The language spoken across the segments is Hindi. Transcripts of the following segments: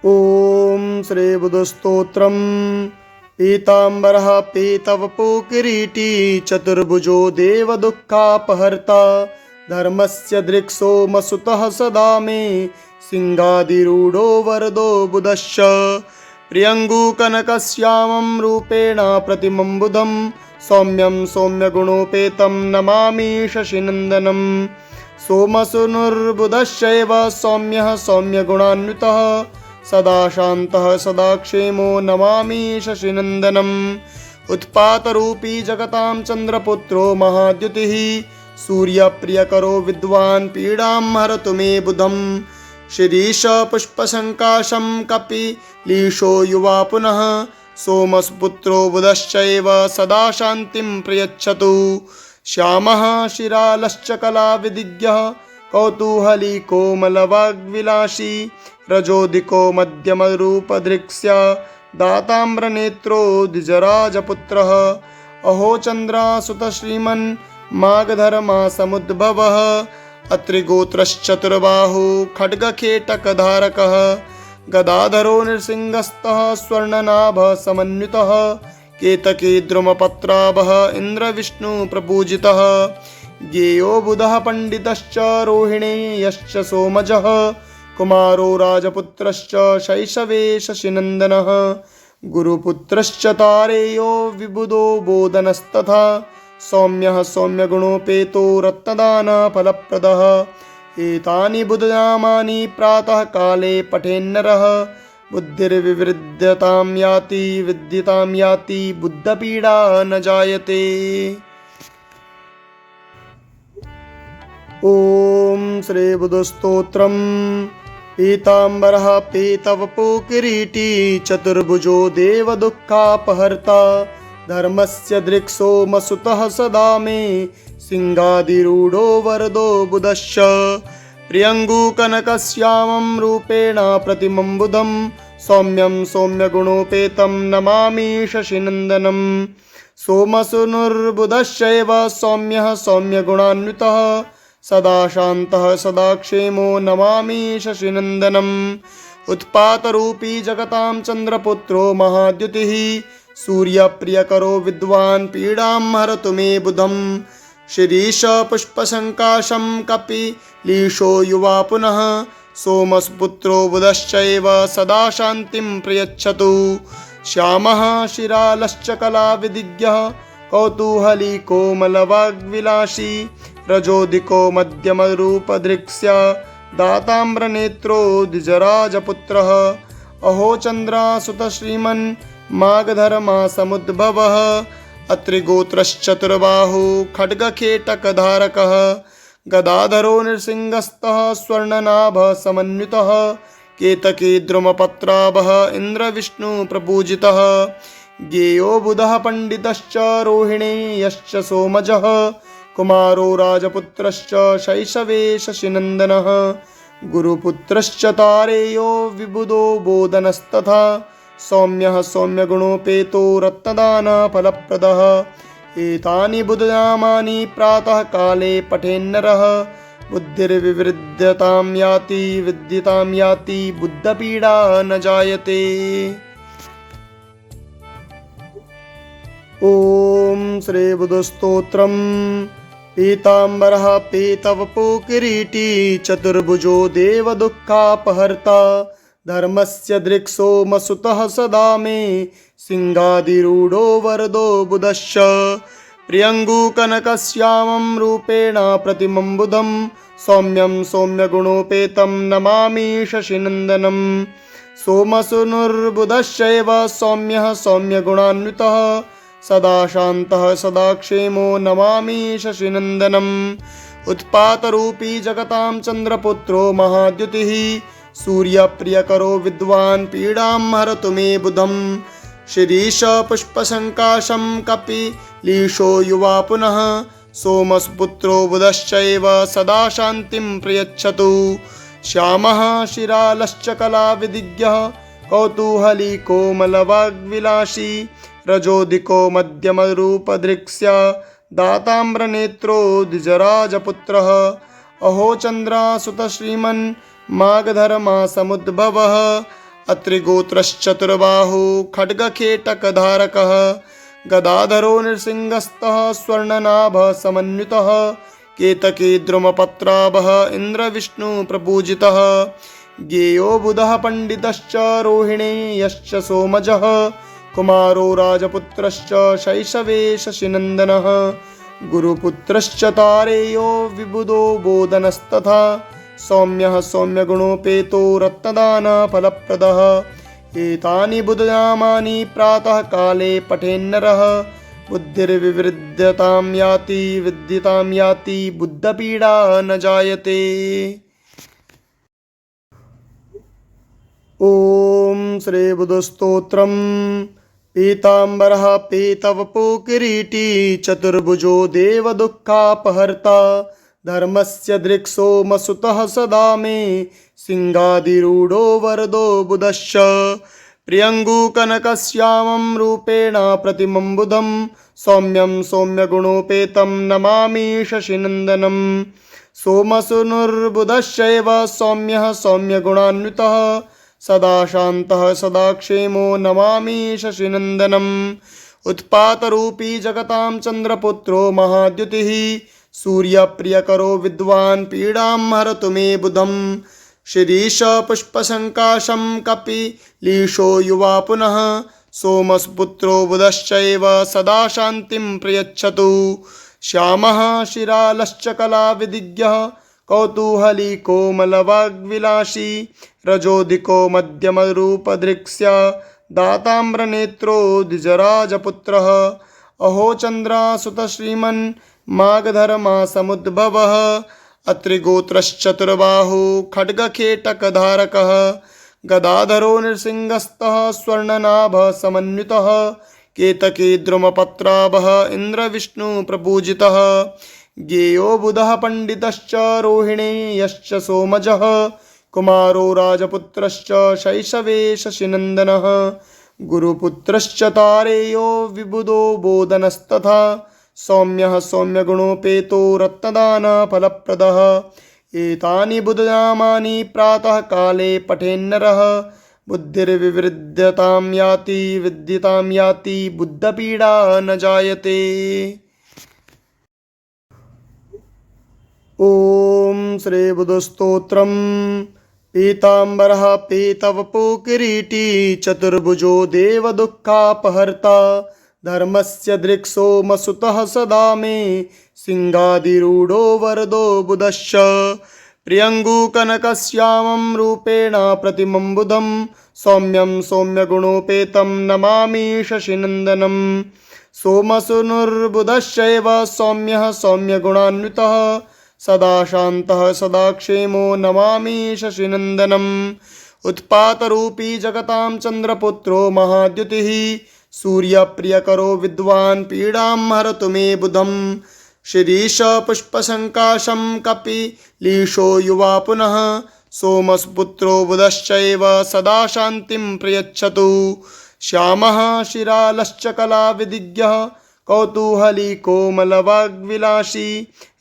ॐ श्रीबुधस्तोत्रम् पीताम्बरः पीतवपो किरीटी चतुर्भुजो देवदुःखापहर्ता धर्मस्य दृक्सोमसुतः सदा मे सिंहादिरूढो वरदो बुधश्च प्रियङ्गुकनकश्यामं रूपेण प्रतिमं बुधं सौम्यं सौम्यगुणोपेतं नमामि शशिनन्दनं सोमसूनुर्बुधश्चैव सौम्यः सौम्यगुणान्वितः सदा शान्तः सदा क्षेमो नमामि शशिनन्दनम् उत्पातरूपी जगतां चन्द्रपुत्रो महाद्युतिः सूर्यप्रियकरो विद्वान् पीडां हरतु मे बुधम् शिरीष पुष्पसङ्काशं कपिलीशो युवा पुनः सोमपुत्रो बुधश्चैव सदा शान्तिं प्रयच्छतु श्यामः शिरालश्च कलाविदिग्यः कौतूहली कोमलवाग्विलासी रजोदिको मध्यमरूपदृक्स्य दाताम्रनेत्रो द्विजराजपुत्रः अहो चन्द्रासुतः श्रीमन् माघधर्मासमुद्भवः अत्रिगोत्रश्चतुर्बाहु खड्गखेटकधारकः गदाधरो नृसिंहस्तः स्वर्णनाभः समन्वितः केतकी द्रुमपत्राभः इन्द्रविष्णुप्रपूजितः ज्ञेयो बुधः पण्डितश्च रोहिणेयश्च सोमजः कुमारो राजपुत्रश्च शैशवे शशिनन्दनः गुरुपुत्रश्च तारेयो विबुधो बोधनस्तथा सौम्यः सौम्यगुणोपेतो रत्नदानफलप्रदः एतानि बुधनामानि प्रातः काले पठेन्नरः बुद्धिर्विवृद्ध्यतां याति विद्यतां याति बुद्धपीडा न जायते। ॐ श्रीबुधस्तोत्रम् पीताम्बरः पीतवपो किरीटी चतुर्भुजो देवदुःखापहर्ता धर्मस्य दृक्सोमसुतः सदा मे सिंहादिरूढो वरदो बुधश्च प्रियङ्गुकनकश्यामं रूपेण प्रतिमं बुधं सौम्यं सौम्यगुणोपेतं नमामि शशिनन्दनं सोमसूनुर्बुधश्चैव सौम्यः सौम्यगुणान्वितः सदा शान्तः सदा क्षेमो नमामि शशिनन्दनम् उत्पातरूपी जगतां चन्द्रपुत्रो महाद्युतिः सूर्यप्रियकरो विद्वान् पीडां हरतु मे बुधम् शिरीष पुष्पसङ्काशं कपिलीशो युवा पुनः सोमपुत्रो बुधश्चैव सदा शान्तिं प्रयच्छतु श्यामः शिरालश्च कलाविदिग्यः कौतूहली कोमलवाग्विलासी रजोदिको मध्यमरूपदृक्स्य दाताम्रनेत्रो द्विजराजपुत्रः अहो चन्द्रासुतः श्रीमन् माघधर्मासमुद्भवः अत्रिगोत्रश्चतुर्बाहु खड्गखेटकधारकः गदाधरो नृसिंहस्तः स्वर्णनाभः समन्वितः केतकी द्रुमपत्राभः इन्द्रविष्णुप्रपूजितः ज्ञेयो बुधः पण्डितश्च रोहिणेयश्च सोमजः कुमारो राजपुत्रश्च शैशवे शशिनन्दनः गुरुपुत्रश्च तारेयो विबुधो बोधनस्तथा सौम्यः सौम्यगुणोपेतो रत्नदानफलप्रदः एतानि बुधनामानि प्रातः काले पठेन्नरः बुद्धिर्विवृद्ध्यतां याति विद्यतां याति बुद्धपीडा न जायते। ॐ श्रीबुधस्तोत्रम् पीताम्बरः पीतवपो किरीटी चतुर्भुजो देवदुःखापहर्ता धर्मस्य दृक्सोमसुतः सदा मे सिंहादिरूढो वरदो बुधश्च प्रियङ्गुकनकश्यामं रूपेण प्रतिमं बुधं सौम्यं सौम्यगुणोपेतं नमामि शशिनन्दनं सोमसूनुर्बुधश्चैव सौम्यः सौम्यगुणान्वितः सदा शान्तः सदा क्षेमो नमामि शशिनन्दनम् उत्पातरूपी जगतां चन्द्रपुत्रो महाद्युतिः सूर्यप्रियकरो विद्वान् पीडां हरतु मे बुधम् शिरीष पुष्पसङ्काशं कपिलीशो युवा पुनः सोमपुत्रो बुधश्चैव सदा शान्तिं प्रयच्छतु श्यामः शिरालश्च कलाविदिग्यः कौतूहली कोमलवाग्विलासी रजोदिको मध्यमरूपदृक्स्य दाताम्रनेत्रो द्विजराजपुत्रः अहो चन्द्रासुतः श्रीमन् माघधर्मासमुद्भवः अत्रिगोत्रश्चतुर्बाहु खड्गखेटकधारकः गदाधरो नृसिंहस्तः स्वर्णनाभः समन्वितः केतकी द्रुमपत्राभः इन्द्रविष्णुप्रपूजितः ज्ञेयो बुधः पण्डितश्च रोहिणेयश्च सोमजः कुमारो राजपुत्रश्च शैशवे शशिनन्दनः गुरुपुत्रश्च तारेयो विबुधो बोधनस्तथा सौम्यः सौम्यगुणोपेतो रत्नदानफलप्रदः एतानि बुधनामानि प्रातः काले पठेन्नरः बुद्धिर्विवृद्ध्यतां याति विद्यतां याति बुद्धपीडा न जायते। ॐ श्री बुधस्तोत्रम् पीताम्बरः पीतवपो किरीटी चतुर्भुजो देवदुःखापहर्ता धर्मस्य दृक्सोमसुतः सदा मे सिंहाधिरूढो वरदो बुधश्च प्रियङ्गुकनकश्यामं रूपेण प्रतिमं बुधं सौम्यं सौम्यगुणोपेतं नमामि शशिनन्दनं सोमसूनुर्बुधश्चैव सौम्यः सौम्यगुणान्वितः सदा शान्तः सदा क्षेमो नमामि शशिनन्दनम् उत्पातरूपी जगतां चन्द्रपुत्रो महाद्युतिः सूर्यप्रियकरो विद्वान् पीडां हरतु मे बुधं शिरीष पुष्पसङ्काशं कपिलीशो युवा पुनः सोमपुत्रो बुधश्चैव सदा शान्तिं प्रयच्छतु श्यामः शिरालश्च कलाविदिग्यः कौतूहली कोमलवाग्विलासी रजोदिको मध्यमरूपदृक्स्य दाताम्रनेत्रो द्विजराजपुत्रः अहो चन्द्रासुत श्रीमन् माघधर्मासमुद्भवः अत्रिगोत्रश्चतुर्बाहु खड्गखेटकधारकः गदाधरो नृसिंहस्तः स्वर्णनाभः समन्वितः केतकी द्रुमपत्राभः इन्द्रविष्णुप्रपूजितः ज्ञेयो बुधः पण्डितश्च रोहिणेयश्च सोमजः कुमारो राजपुत्रश्च शैशवे शशिनन्दनः गुरुपुत्रश्च तारेयो विबुधो बोधनस्तथा सौम्यः सौम्यगुणोपेतो रत्नदानफलप्रदः एतानि बुधनामानि प्रातः काले पठेन्नरः बुद्धिर्विवृद्ध्यतां याति विद्यतां याति बुद्धपीडा न जायते। ॐ श्री बुधस्तोत्रम् पीताम्बरः पीतवपो किरीटी चतुर्भुजो देवदुःखापहर्ता धर्मस्य दृक्सोमसुतः सदा मे सिंहाधिरूढो वरदो बुधश्च प्रियङ्गुकनकश्यामं रूपेण प्रतिमं बुधं सौम्यं सौम्यगुणोपेतं नमामि शशिनन्दनं सोमसूनुर्बुधश्चैव सौम्यः सौम्यगुणान्वितः सदा शान्तः सदा क्षेमो नमामि शशिनन्दनम् उत्पातरूपी जगतां चन्द्रपुत्रो महाद्युतिः सूर्यप्रियकरो विद्वान् पीडां हरतु मे बुधं शिरीष पुष्पसङ्काशं कपिलीशो युवा पुनः सोमपुत्रो बुधश्चैव सदा शान्तिं प्रयच्छतु श्यामः शिरालश्च कलाविदिग्यः कौतूहली कोमलवाग्विलासी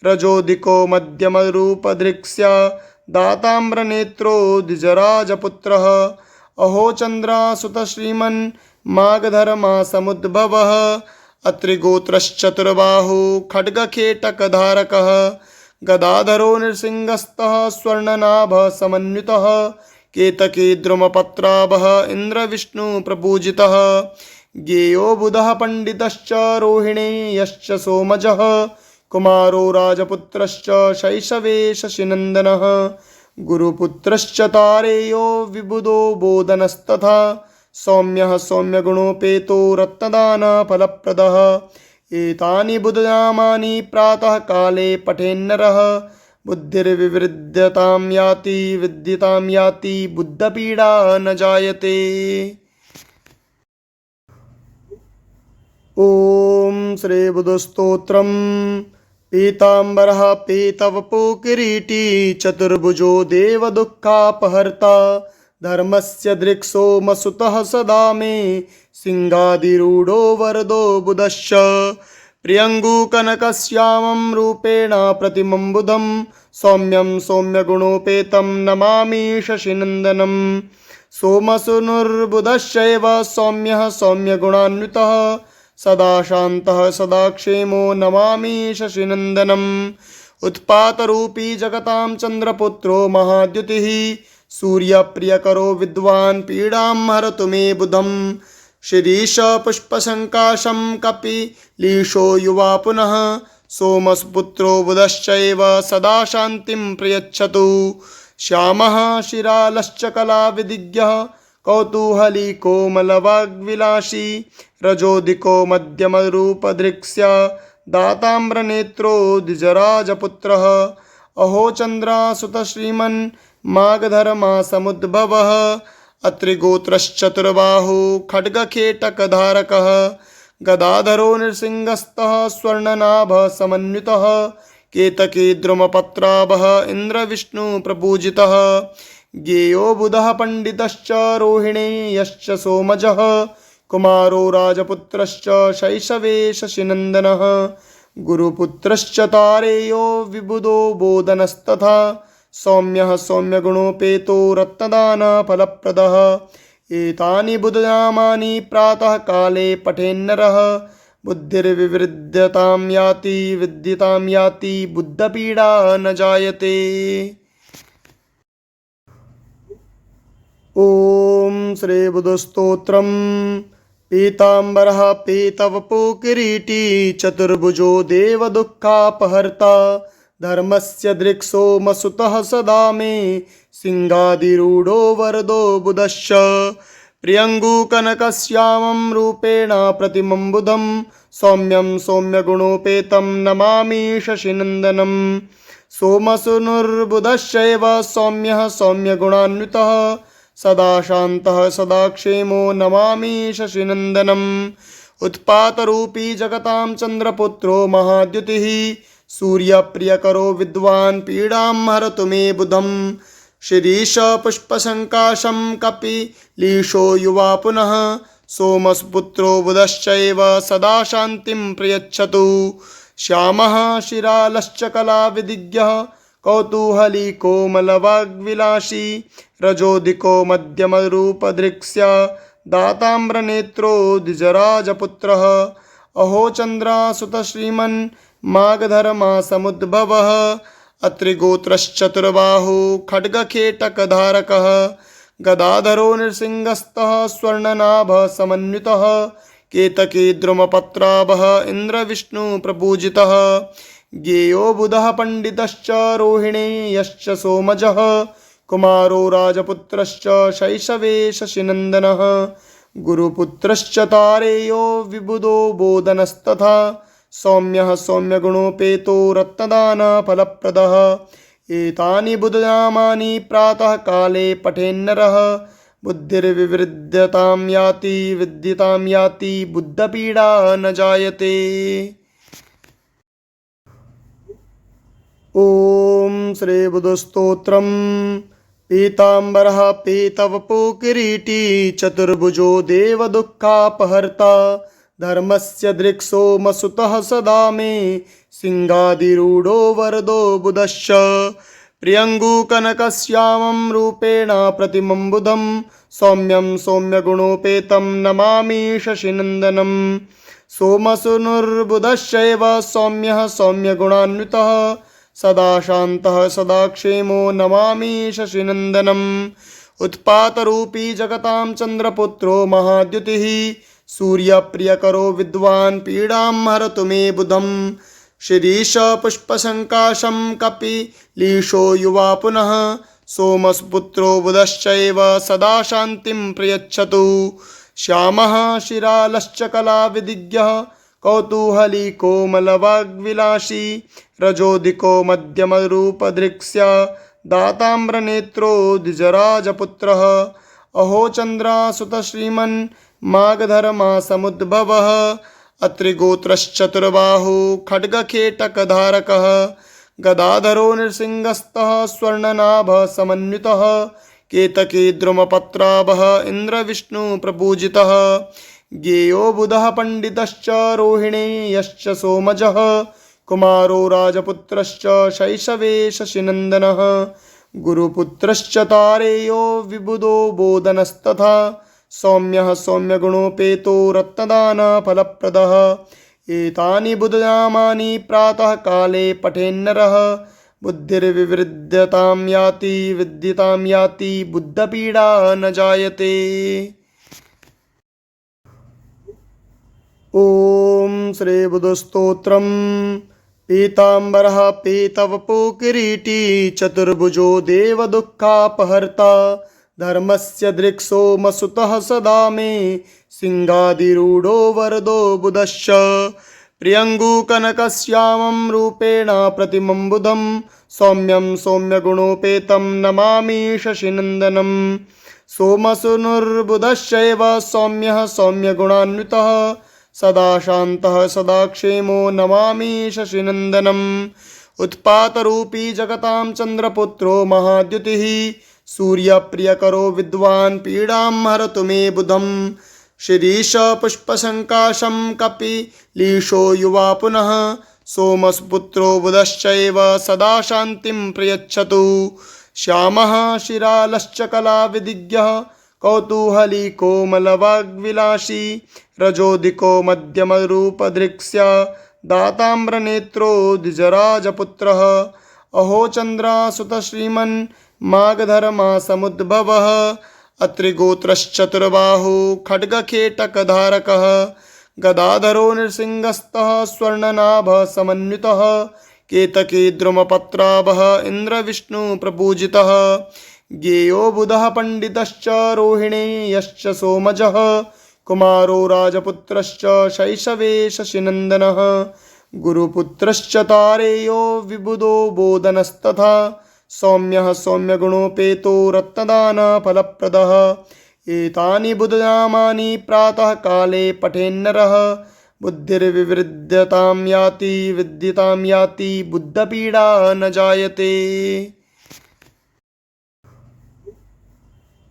रजोदिको मध्यमरूपदृक्स्य दाताम्रनेत्रो द्विजराजपुत्रः अहो चन्द्रासुत श्रीमन् माघधर्मासमुद्भवः अत्रिगोत्रश्चतुर्बाहु खड्गखेटकधारकः गदाधरो नृसिंहस्तः स्वर्णनाभः समन्वितः केतकी द्रुमपत्राभः इन्द्रविष्णुप्रपूजितः ज्ञेयो बुधः पण्डितश्च रोहिणेयश्च सोमजः कुमारो राजपुत्रश्च शैशवे शशिनन्दनः गुरुपुत्रश्च तारेयो विबुधो बोधनस्तथा सौम्यः सौम्यगुणोपेतो रत्नदानफलप्रदः एतानि बुधनामानि प्रातः काले पठेन्नरः बुद्धिर्विवृद्ध्यतां याति विद्यतां याति बुद्धपीडा न जायते। ॐ श्री बुधस्तोत्रम् पीताम्बरः पीतवपो किरीटी चतुर्भुजो देवदुःखापहर्ता धर्मस्य दृक्सोमसुतः सदा मे सिंहाधिरूढो वरदो बुधश्च प्रियङ्गुकनकश्यामं रूपेण प्रतिमं बुधं सौम्यं सौम्यगुणोपेतं नमामि शशिनन्दनं सोमसूनुर्बुधश्चैव सौम्यः सौम्यगुणान्वितः सदा शान्तः सदा क्षेमो नमामि शशिनन्दनम् उत्पातरूपी जगतां चन्द्रपुत्रो महाद्युतिः सूर्यप्रियकरो विद्वान् पीडां हरतु मे बुधम् शिरीष पुष्पसङ्काशं कपिलीशो युवा पुनः सोमपुत्रो बुधश्चैव सदा शान्तिं प्रयच्छतु श्यामः शिरालश्च कलाविदिग्यः कौतूहली कोमलवाग्विलासी रजोदिको मध्यमरूपधृक्स्य दाताम्रनेत्रो द्विजराजपुत्रः अहो चन्द्रासुत श्रीमन् मागधर्मासमुद्भवः अत्रिगोत्रश्चतुर्बाहु खड्गखेटकधारकः गदाधरो नृसिंहस्तः स्वर्णनाभः समन्वितः केतकी द्रुमपत्राभः इन्द्रविष्णुप्रपूजितः ज्ञेयो बुधः पण्डितश्च रोहिणेयश्च सोमजः कुमारो राजपुत्रश्च शैशवे शशिनन्दनः गुरुपुत्रश्च तारेयो विबुधो बोधनस्तथा सौम्यः सौम्यगुणोपेतो रत्नदानफलप्रदः एतानि बुधनामानि प्रातः काले पठेन्नरः बुद्धिर्विवृद्धतां याति विद्यतां याति बुद्धपीडा न जायते। ॐ श्री बुधस्तोत्रम् पीताम्बरः पीतवपो किरीटी चतुर्भुजो देवदुःखापहर्ता धर्मस्य दृक्सोमसुतः सदा मे सिंहादिरूढो वरदो बुधश्च प्रियङ्गुकनकश्यामं रूपेण प्रतिमं बुधं सौम्यं सौम्यगुणोपेतं नमामि शशिनन्दनम् सोमसूनुर्बुधश्चैव सौम्यः सौम्यगुणान्वितः सदा शान्तः सदा क्षेमो नमामि शशिनन्दनम् उत्पातरूपी जगतां चन्द्रपुत्रो महाद्युतिः सूर्यप्रियकरो विद्वान् पीडां हरतु मे बुधम् शिरीष पुष्पसङ्काशं कपिलीशो युवा पुनः सोमपुत्रो बुधश्चैव सदा शान्तिं प्रयच्छतु श्यामः शिरालश्च कलाविदिग्यः कौतूहली कोमलवाग्विलासी रजोदिको मध्यमरूपधृक्स्य दाताम्रनेत्रो द्विजराजपुत्रः अहो चन्द्रासुत श्रीमन् मागधर्मासमुद्भवः अत्रिगोत्रश्चतुर्बाहु खड्गखेटकधारकः गदाधरो नृसिंहस्तः स्वर्णनाभः समन्वितः केतकी द्रुमपत्राभः इन्द्रविष्णुप्रपूजितः ज्ञेयो बुधः पण्डितश्च रोहिणेयश्च सोमजः कुमारो राजपुत्रश्च शैशवे शशिनन्दनः गुरुपुत्रश्च तारेयो विबुधो बोधनस्तथा सौम्यः सौम्यगुणोपेतो रत्नदानफलप्रदः एतानि बुधनामानि प्रातः काले पठेन्नरः बुद्धिर्विवृद्धतां याति विद्यतां याति बुद्धपीडा न जायते। ॐ श्री बुधस्तोत्रम् पीताम्बरः पीतवपो किरीटी चतुर्भुजो देवदुःखापहर्ता धर्मस्य दृक्सोमसुतः सदा मे सिंहादिरूढो वरदो बुधश्च प्रियङ्गुकनकश्यामं रूपेण प्रतिमं बुधं सौम्यं सौम्यगुणोपेतं नमामि शशिनन्दनम् सोमसूनुर्बुधश्चैव सौम्यः सौम्यगुणान्वितः सदा शान्तः सदा क्षेमो नमामि शशिनन्दनम् उत्पातरूपी जगतां चन्द्रपुत्रो महाद्युतिः सूर्यप्रियकरो विद्वान् पीडां हरतु मे बुधम् शिरीष पुष्पसङ्काशं कपिलीशो युवा पुनः सोमपुत्रो बुधश्चैव सदा शान्तिं प्रयच्छतु श्यामः शिरालश्च कलाविदिग्यः कौतूहली कोमलवाग्विलासी रजोदिको मध्यमरूपधृक्स्य दाताम्रनेत्रो द्विजराजपुत्रः अहो चन्द्रासुत श्रीमन् मागधर्मासमुद्भवः अत्रिगोत्रश्चतुर्बाहु खड्गखेटकधारकः गदाधरो नृसिंहस्तः स्वर्णनाभः समन्वितः केतकी द्रुमपत्राभः इन्द्रविष्णुप्रपूजितः ज्ञेयो बुधः पण्डितश्च रोहिणेयश्च सोमजः कुमारो राजपुत्रश्च शैशवे शशिनन्दनः गुरुपुत्रश्च तारेयो विबुधो बोधनस्तथा सौम्यः सौम्यगुणोपेतो रत्नदानफलप्रदः एतानि बुधनामानि प्रातः काले पठेन्नरः बुद्धिर्विवृद्धतां याति विद्यतां याति बुद्धपीडा न जायते। ओम श्री बुधस्तोत्रम्। पीताम्बरः पीतवपो किरीटी चतुर्भुजो देवदुःखापहर्ता धर्मस्य दृक्सोमसुतः सदा मे सिंहादिरूढो वरदो बुधश्च प्रियङ्गुकनकश्यामं रूपेण प्रतिमं बुधं सौम्यं सौम्यगुणोपेतं नमामि शशिनन्दनं सोमसूनुर्बुधश्चैव सौम्यः सौम्यगुणान्वितः सदा शान्तः सदा क्षेमो नमामि शशिनन्दनम् उत्पातरूपी जगतां चन्द्रपुत्रो महाद्युतिः सूर्यप्रियकरो विद्वान् पीडां हरतु मे बुधम् शिरीष पुष्पसङ्काशं कपिलीशो युवा पुनः सोमसुपुत्रो बुधश्चैव सदा शान्तिं प्रयच्छतु श्यामः शिरालश्च कलाविदिग्यः कौतूहली कोमलवाग्विलासी रजोदिको मध्यमरूपदृक्स्य दाताम्रनेत्रो द्विजराजपुत्रः अहो चन्द्रासुतः श्रीमन्माघधर्मासमुद्भवः अत्रिगोत्रश्चतुर्बाहु खड्गखेटकधारकः गदाधरो नृसिंहस्तः स्वर्णनाभः समन्वितः केतकी द्रुमपत्राभः इन्द्रविष्णुप्रपूजितः ज्ञेयो बुधः पण्डितश्च रोहिणेयश्च सोमजः कुमारो राजपुत्रश्च शैशवे शशिनन्दनः गुरुपुत्रश्च तारेयो विबुधो बोधनस्तथा सौम्यः सौम्यगुणोपेतो रत्नदानफलप्रदः एतानि बुधनामानि प्रातः काले पठेन्नरः बुद्धिर्विवृद्धतां याति विद्यतां याति बुद्धपीडा न जायते।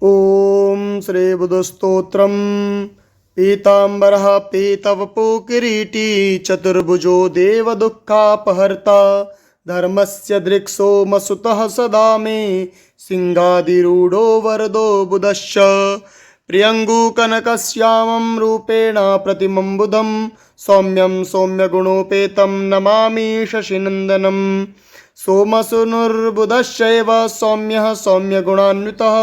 ओम श्री बुधस्तोत्रम्। पीताम्बरः पीतवपो किरीटी चतुर्भुजो देवदुःखापहर्ता धर्मस्य दृक्सोमसुतः सदा मे सिंहादिरूढो वरदो बुधश्च प्रियङ्गुकनकश्यामं रूपेण प्रतिमं बुधं सौम्यं सौम्यगुणोपेतं नमामि शशिनन्दनं सोमसूनुर्बुधश्चैव सौम्यः सौम्यगुणान्वितः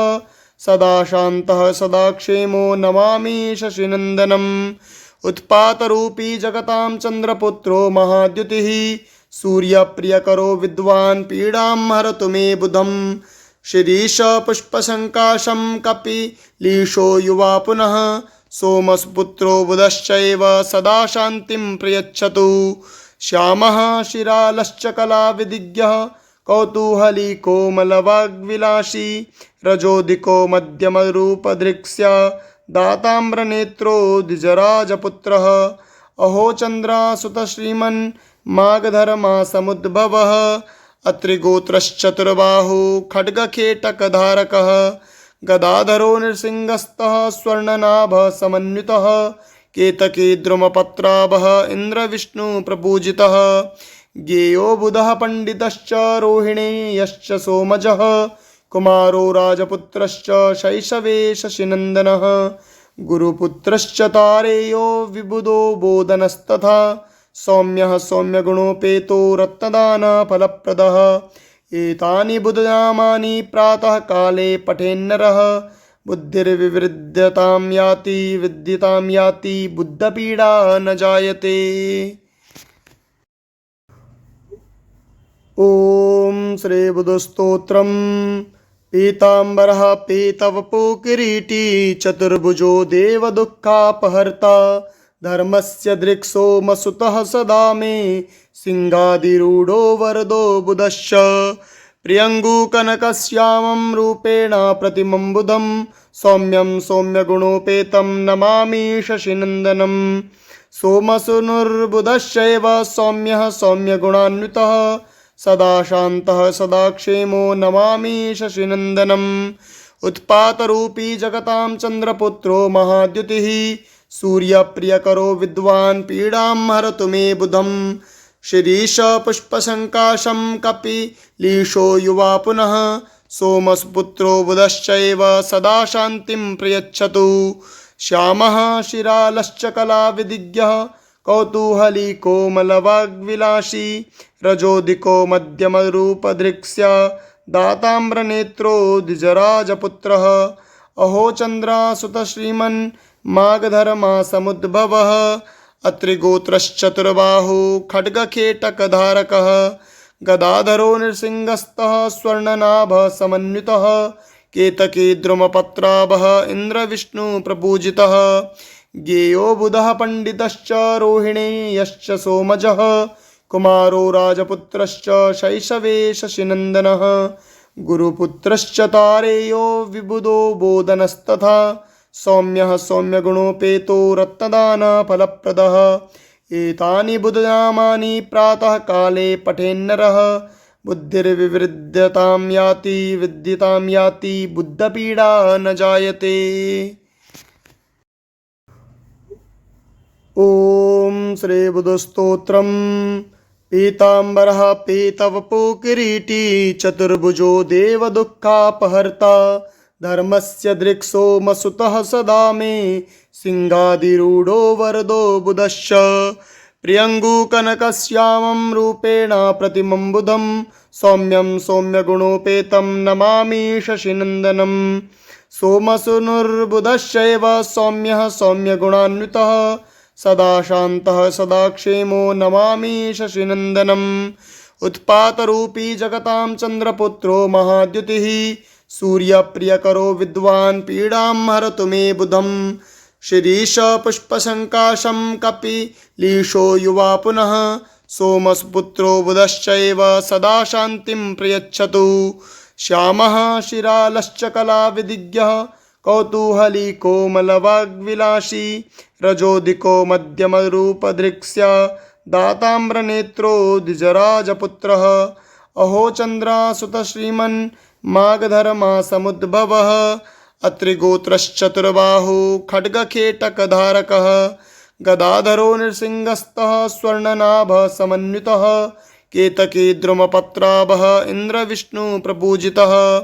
सदा शान्तः सदा क्षेमो नमामि शशिनन्दनम् उत्पातरूपी जगतां चन्द्रपुत्रो महाद्युतिः सूर्यप्रियकरो विद्वान् पीडां हरतु मे बुधम् शिरीष पुष्पसङ्काशं कपिलीशो युवा पुनः सोमसुपुत्रो बुधश्चैव सदा शान्तिं प्रयच्छतु श्यामः शिरालश्च कलाविदिग्यः कौतूहली कोमलवाग्विलासी रजोदिको मध्यमरूपदृक्स्य दाताम्रनेत्रो द्विजराजपुत्रः अहो चन्द्रासुतः श्रीमन्माघधर्मासमुद्भवः अत्रिगोत्रश्चतुर्बाहु खड्गखेटकधारकः गदाधरो नृसिंहस्तः स्वर्णनाभः समन्वितः केतकी द्रुमपत्राभः इन्द्रविष्णुप्रपूजितः ज्ञेयो बुधः पण्डितश्च रोहिणेयश्च सोमजः कुमारो राजपुत्रश्च शैशवे शशिनन्दनः गुरुपुत्रश्च तारेयो विबुधो बोधनस्तथा सौम्यः सौम्यगुणोपेतो रत्नदानफलप्रदः एतानि बुधनामानि प्रातः काले पठेन्नरः बुद्धिर्विवृद्धतां याति विद्यतां याति बुद्धपीडा न जायते। ओम श्री बुधस्तोत्रम्। पीताम्बरः पीतवपो किरीटी चतुर्भुजो देवदुःखापहर्ता धर्मस्य दृक्सोमसुतः सदा मे सिंहादिरूढो वरदो बुधश्च प्रियङ्गुकनकश्यामं रूपेण प्रतिमं बुधं सौम्यं सौम्यगुणोपेतं नमामि शशिनन्दनं सोमसूनुर्बुधश्चैव सौम्यः सौम्यगुणान्वितः सदा शान्तः सदा क्षेमो नमामि शशिनन्दनम् उत्पातरूपी जगतां चन्द्रपुत्रो महाद्युतिः सूर्यप्रियकरो विद्वान् पीडां हरतु मे बुधम् शिरीष पुष्पसङ्काशं कपिलीशो युवा पुनः सोमस्पुत्रो बुधश्चैव सदा शान्तिं प्रयच्छतु। श्यामः शिरालश्च कलाविदिज्ञः कौतूहली कोमलवाग्विलासी रजोदिको मध्यमरूपधृक्स्य दाताम्रनेत्रो द्विजराजपुत्रः। अहो चन्द्रासुत श्रीमन् मागधर्मासमुद्भवः अत्रिगोत्रश्चतुर्बाहु खड्गखेटकधारकः गदाधरो नृसिंहस्तः स्वर्णनाभः समन्वितः केतकी द्रुमपत्राभः इन्द्रविष्णुप्रपूजितः। ज्ञेयो बुधः पण्डितश्च रोहिणेयश्च सोमजः कुमारो राजपुत्रश्च शैशवे शशिनन्दनः गुरुपुत्रश्च तारेयो विबुधो बोधनस्तथा सौम्यः सौम्यगुणोपेतो रत्नदानफलप्रदः। एतानि बुधनामानि प्रातः काले पठेन्नरः बुद्धिर्विवृद्ध्यतां याति विद्यतां याति बुद्धपीडा न जायते। ॐ श्री बुधस्तोत्रम्। पीताम्बरः पीतवपो किरीटी चतुर्भुजो देवदुःखापहर्ता धर्मस्य दृक्सोमसुतः सदा मे सिंहाधिरूढो वरदो बुधश्च। प्रियङ्गुकनकश्यामं रूपेण प्रतिमं बुधं सौम्यं सौम्यगुणोपेतं नमामि शशिनन्दनं। सोमसूनुर्बुधश्चैव सौम्यः सौम्यगुणान्वितः सदा शान्तः सदा क्षेमो नमामि शशिनन्दनम्। उत्पातरूपी जगतां चन्द्रपुत्रो महाद्युतिः सूर्यप्रियकरो विद्वान् पीडां हरतु मे बुधं। शिरीष पुष्पसङ्काशं कपिलीशो युवा पुनः सोमस्पुत्रो बुधश्चैव सदा शान्तिं प्रयच्छतु। श्यामः शिरालश्च कलाविदिज्ञः कौतूहली कोमलवाग्विलासी रजोदिको मध्यमरूपधृक्स्य दाताम्रनेत्रो द्विजराजपुत्रः। अहो चन्द्रासुत श्रीमन् मागधर्मासमुद्भवः अत्रिगोत्रश्चतुर्बाहु खड्गखेटकधारकः गदाधरो नृसिंहस्तः स्वर्णनाभः समन्वितः केतकी द्रुमपत्राभः इन्द्रविष्णुप्रपूजितः।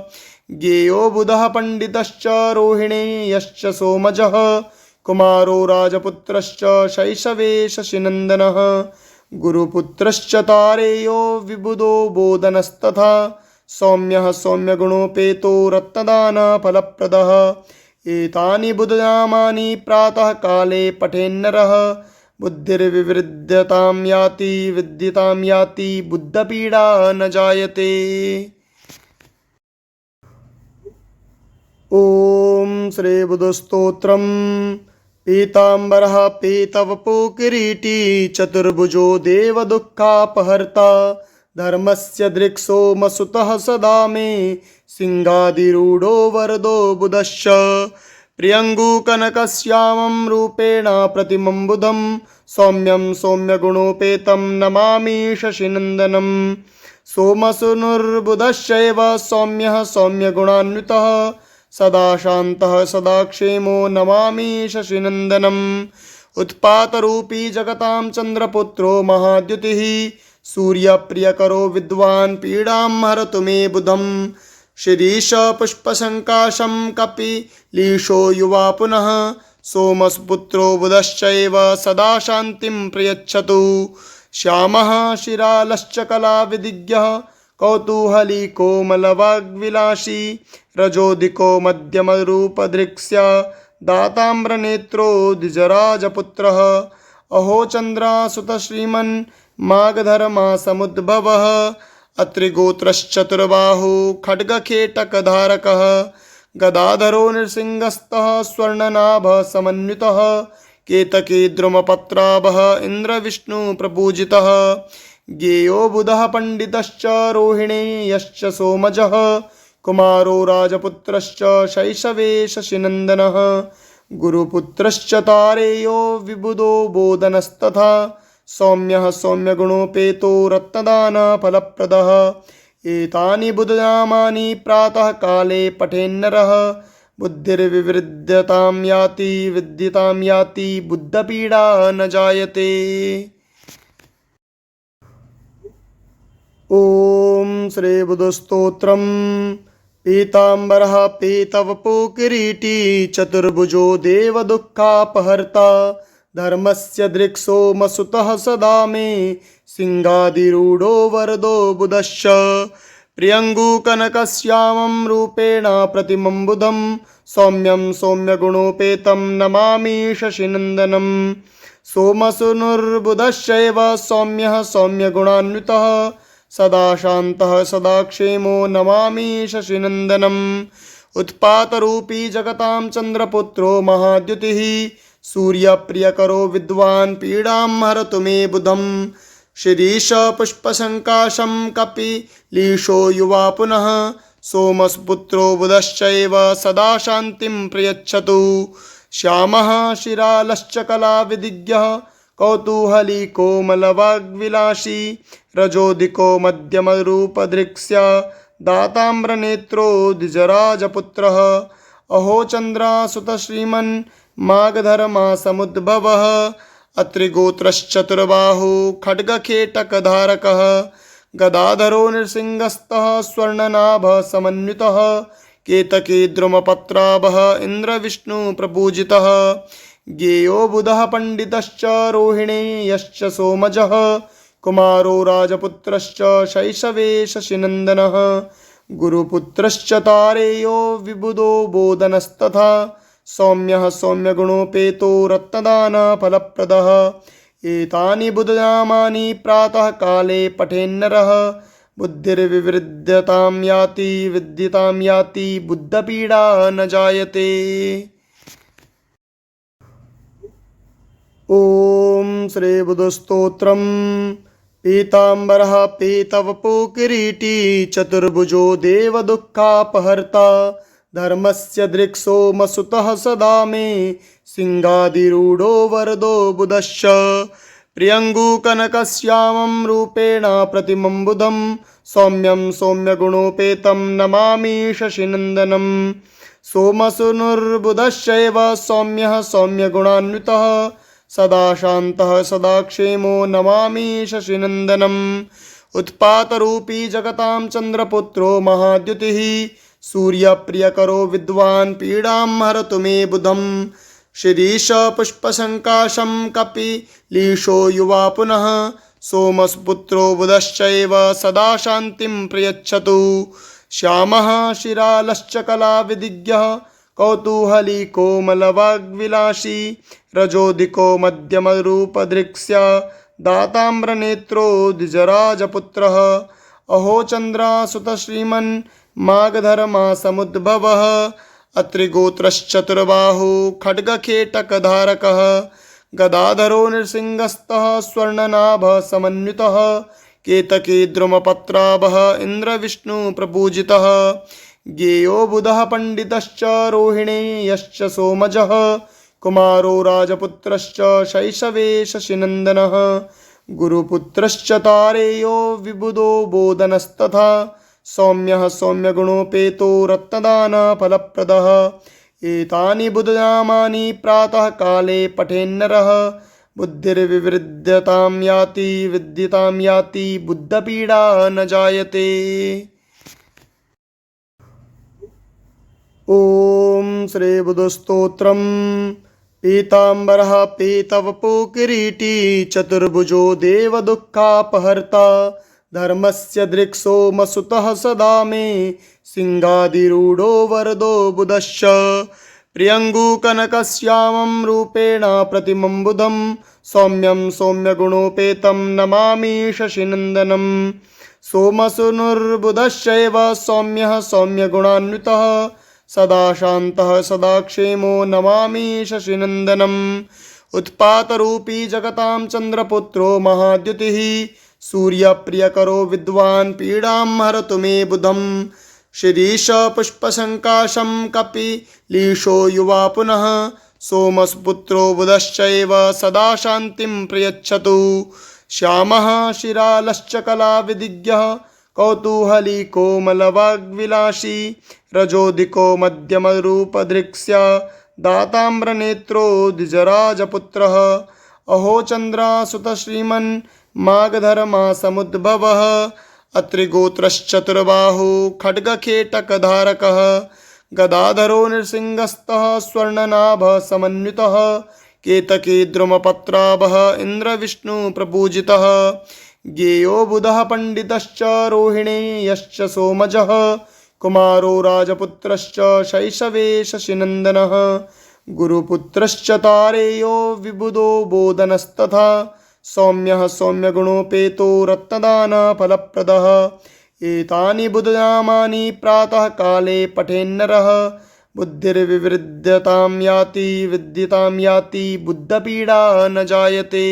ज्ञेयो बुधः पण्डितश्च रोहिणेयश्च सोमजः कुमारो राजपुत्रश्च शैशवे शशिनन्दनः गुरुपुत्रश्च तारेयो विबुधो बोधनस्तथा सौम्यः सौम्यगुणोपेतो रत्नदानफलप्रदः। एतानि बुधनामानि प्रातः काले पठेन्नरः बुद्धिर्विवृद्ध्यतां याति विद्यतां याति बुद्धपीडा न जायते। ॐ श्री बुधस्तोत्रम्। पीताम्बरः पीतवपो किरीटी चतुर्भुजो देवदुःखापहर्ता धर्मस्य दृक्सोमसुतः सदा मे सिंहाधिरूढो वरदो बुधश्च। प्रियङ्गुकनकश्यामं रूपेण प्रतिमं बुधं सौम्यं सौम्यगुणोपेतं नमामि शशिनन्दनं। सोमसूनुर्बुधश्चैव सौम्यः सौम्यगुणान्वितः सदा शान्तः सदा क्षेमो नमामि शशिनन्दनम्। उत्पातरूपी जगतां चन्द्रपुत्रो महाद्युतिः सूर्यप्रियकरो विद्वान् पीडां हरतु मे बुधं। शिरीष पुष्पसङ्काशं कपिलीशो युवा पुनः सोमस्पुत्रो बुधश्चैव सदा शान्तिं प्रयच्छतु। श्यामः शिरालश्च कलाविदिज्ञः कौतूहली कोमलवाग्विलासी रजोदिको मध्यमरूपधृक्स्य दाताम्रनेत्रो द्विजराजपुत्रः। अहो चन्द्रासुत श्रीमन् मागधर्मासमुद्भवः अत्रिगोत्रश्चतुर्बाहु खड्गखेटकधारकः गदाधरो नृसिंहस्तः स्वर्णनाभः समन्वितः केतकी द्रुमपत्राभः इन्द्रविष्णुप्रपूजितः। ज्ञेयो बुधः पण्डितश्च रोहिणेयश्च सोमजः कुमारो राजपुत्रश्च शैशवे शशिनन्दनः गुरुपुत्रश्च तारेयो विबुधो बोधनस्तथा सौम्यः सौम्यगुणोपेतो रत्नदानफलप्रदः। एतानि बुधनामानि प्रातः काले पठेन्नरः बुद्धिर्विवृद्ध्यतां याति विद्यतां याति बुद्धपीडा न जायते। ॐ श्री बुधस्तोत्रम्। पीताम्बरः पीतवपुकिरीटी चतुर्भुजो देवदुःखापहर्ता धर्मस्य दृक्सोमसुतः सदा मे सिंहादिरूढो वरदो बुधश्च प्रियङ्गुकनकश्यामं रूपेण प्रतिमं बुधं सौम्यं सौम्यगुणोपेतं नमामि शशिनन्दनं सोमसूनुर्बुधश्चैव सौम्यः सौम्यगुणान्वितः सदा शान्तः सदा क्षेमो नमामि शशिनन्दनम् उत्पातरूपी जगतां चन्द्रपुत्रो महाद्युतिः सूर्यप्रियकरो विद्वान् पीडां हरतु मे बुधं शिरीष पुष्पसङ्काशं कपिलीशो युवा पुनः सोमपुत्रो बुधश्चैव सदा शान्तिं प्रयच्छतु श्यामः शिरालश्च कलाविदिग्यः कौतूहली कोमलवाग्विलासी रजोदिको मध्यमरूपदृक्स्य दाताम्रनेत्रो द्विजराजपुत्रः अहो चन्द्रासुत श्रीमन् मागधर्मासमुद्भवः अत्रिगोत्रश्चतुर्बाहु खड्गखेटकधारकः गदाधरो नृसिंहस्तः स्वर्णनाभसमन्वितः केतकी द्रुमपत्राभः इन्द्रविष्णुप्रपूजितः ज्ञेयो बुधः पण्डितश्च रोहिणेयश्च सोमजः कुमारो राजपुत्रश्च शैशवे शशिनन्दनः गुरुपुत्रश्च तारेयो विबुधो बोधनस्तथा सौम्यः सौम्यगुणोपेतो रत्नदानफलप्रदः एतानि बुधनामानि प्रातः काले पठेन्नरः बुद्धिर्विवृद्ध्यतां याति विद्यतां याति बुद्धपीडा न जायते। ॐ श्री बुधस्तोत्रम् पीताम्बरः पीतवपुकिरीटी चतुर्भुजो देवदुःखापहर्ता धर्मस्य दृक्सोमसुतः सदा मे सिंहादिरूढो वरदो बुधश्च प्रियङ्गुकनकश्यामं रूपेण प्रतिमं बुधं सौम्यं सौम्यगुणोपेतं नमामि शशिनन्दनं सोमसूनुर्बुधश्चैव सौम्यः सौम्यगुणान्वितः सदा शान्तः सदा क्षेमो नमामि शशिनन्दनम् उत्पातरूपी जगतां चन्द्रपुत्रो महाद्युतिः सूर्यप्रियकरो विद्वान् पीडां हरतु मे बुधं शिरीष पुष्पसङ्काशं कपिलीशो युवा पुनः सोमपुत्रो बुधश्चैव सदा शान्तिं प्रयच्छतु श्यामः शिरालश्च कलाविदिग्यः कौतूहली कोमलवाग्विलासी रजोदिको मध्यमरूपदृक्स्य दाताम्रनेत्रो द्विजराजपुत्रः अहो चन्द्रासुत श्रीमन् मागधर्मासमुद्भवः अत्रिगोत्रश्चतुर्बाहु खड्गखेटकधारकः गदाधरो नृसिंहस्तः स्वर्णनाभसमन्वितः केतकी द्रुमपत्राभः इन्द्रविष्णुप्रपूजितः ज्ञेयो बुधः पण्डितश्च रोहिणेयश्च सोमजः कुमारो राजपुत्रश्च शैशवे शशिनन्दनः गुरुपुत्रश्च तारेयो विबुधो बोधनस्तथा सौम्यः सौम्यगुणोपेतो रत्नदानफलप्रदः एतानि बुधनामानि प्रातः काले पठेन्नरः बुद्धिर्विवृद्ध्यतां याति विद्यतां याति बुद्धपीडा न जायते। ॐ श्री बुधस्तोत्रम् पीताम्बरः पीतवपुकिरीटी चतुर्भुजो देवदुःखापहर्ता धर्मस्य दृक्सोमसुतः सदा मे सिंहादिरूढो वरदो बुधश्च प्रियङ्गुकनकश्यामं रूपेण प्रतिमं बुधं सौम्यं सौम्यगुणोपेतं नमामि शशिनन्दनं सोमसूनुर्बुधश्चैव सौम्यः सौम्यगुणान्वितः सदा शान्तः सदा क्षेमो नमामि शशिनन्दनम् उत्पातरूपी जगतां चन्द्रपुत्रो महाद्युतिः सूर्यप्रियकरो विद्वान् पीडां हरतु मे बुधं शिरीष पुष्पसङ्काशं कपिलीशो युवा पुनः सोमपुत्रो बुधश्चैव सदा शान्तिं प्रयच्छतु श्यामः शिरालश्च कलाविदिग्यः कौतूहली कोमलवाग्विलासी रजोदिको मध्यमरूपदृक्स्य दाताम्रनेत्रो द्विजराजपुत्रः अहो चन्द्रासुत श्रीमन् मागधर्मासमुद्भवः अत्रिगोत्रश्चतुर्बाहु खड्गखेटकधारकः गदाधरो नृसिंहस्तः स्वर्णनाभसमन्वितः केतकी द्रुमपत्राभः इन्द्रविष्णुप्रपूजितः ज्ञेयो बुधः पण्डितश्च रोहिणेयश्च सोमजः कुमारो राजपुत्रश्च शैशवे शशिनन्दनः गुरुपुत्रश्च तारेयो विबुधो बोधनस्तथा सौम्यः सौम्यगुणोपेतो रत्नदानफलप्रदः एतानि बुधनामानि प्रातः काले पठेन्नरः बुद्धिर्विवृद्धतां याति विद्यतां याति बुद्धपीडा न जायते।